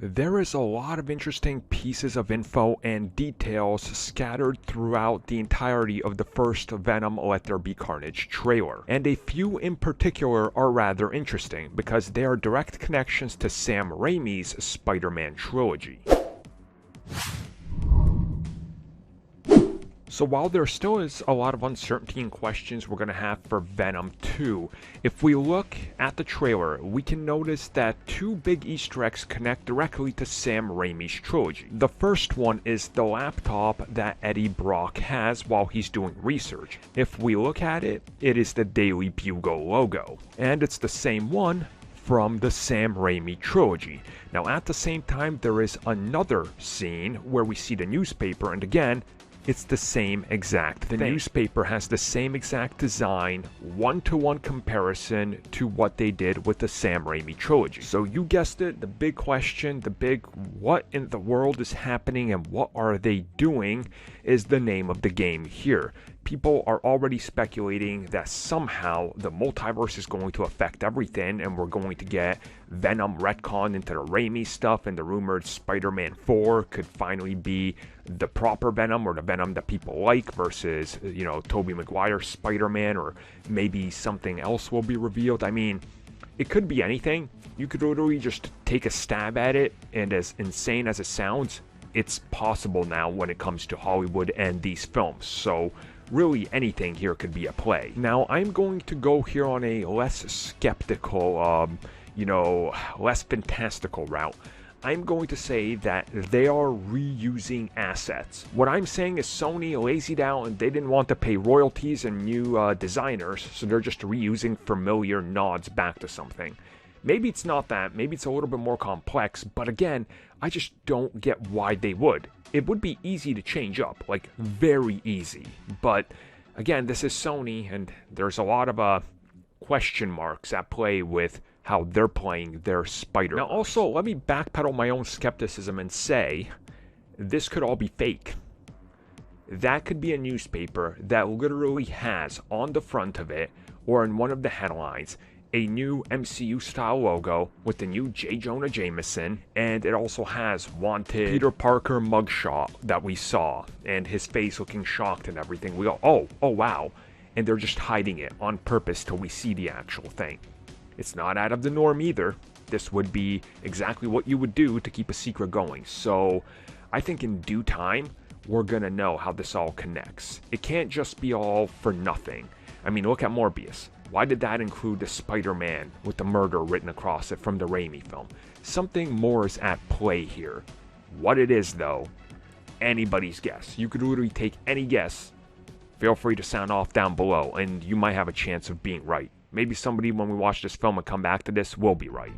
There is a lot of interesting pieces of info and details scattered throughout the entirety of the first Venom Let There Be Carnage trailer, and a few in particular are rather interesting because they are direct connections to Sam Raimi's Spider-Man trilogy. So while there still is a lot of uncertainty and questions we're going to have for Venom 2, if we look at the trailer, we can notice that two big Easter eggs connect directly to Sam Raimi's trilogy. The first one is the laptop that Eddie Brock has while he's doing research. If we look at it, it is the Daily Bugle logo, and it's the same one from the Sam Raimi trilogy. Now at the same time, there is another scene where we see the newspaper, and again, it's the same exact thing. The newspaper has the same exact design, one-to-one comparison to what they did with the Sam Raimi trilogy. So you guessed it, the big question, the big what in the world is happening and what are they doing is the name of the game here. People are already speculating that somehow the multiverse is going to affect everything and we're going to get Venom retcon into the Raimi stuff, and the rumored Spider-Man 4 could finally be the proper Venom, or the Venom that people like, versus, you know, Tobey Maguire's Spider-Man, or maybe something else will be revealed. I mean, it could be anything. You could literally just take a stab at it, and as insane as it sounds, it's possible now when it comes to Hollywood and these films. So really anything here could be a play. Now I'm going to go here on a less skeptical, less fantastical route. I'm going to say that they are reusing assets. What I'm saying is Sony lazied out and they didn't want to pay royalties and new designers, so they're just reusing familiar nods back to something. Maybe it's not that, maybe it's a little bit more complex, but again, I just don't get why they would. It would be easy to change up, like very easy, but again, this is Sony and there's a lot of question marks at play with how they're playing their Spider-Man. Now also, let me backpedal my own skepticism and say, this could all be fake. That could be a newspaper that literally has on the front of it, or in one of the headlines, a new MCU-style logo with the new J. Jonah Jameson, and it also has wanted Peter Parker mugshot that we saw, and his face looking shocked and everything. We go, oh wow, and they're just hiding it on purpose till we see the actual thing. It's not out of the norm either. This would be exactly what you would do to keep a secret going. So I think in due time, we're gonna know how this all connects. It can't just be all for nothing. I mean, look at Morbius. Why did that include the Spider-Man with the murder written across it from the Raimi film? Something more is at play here. What it is, though, anybody's guess. You could literally take any guess. Feel free to sound off down below, and you might have a chance of being right. Maybe somebody, when we watch this film and come back to this, will be right.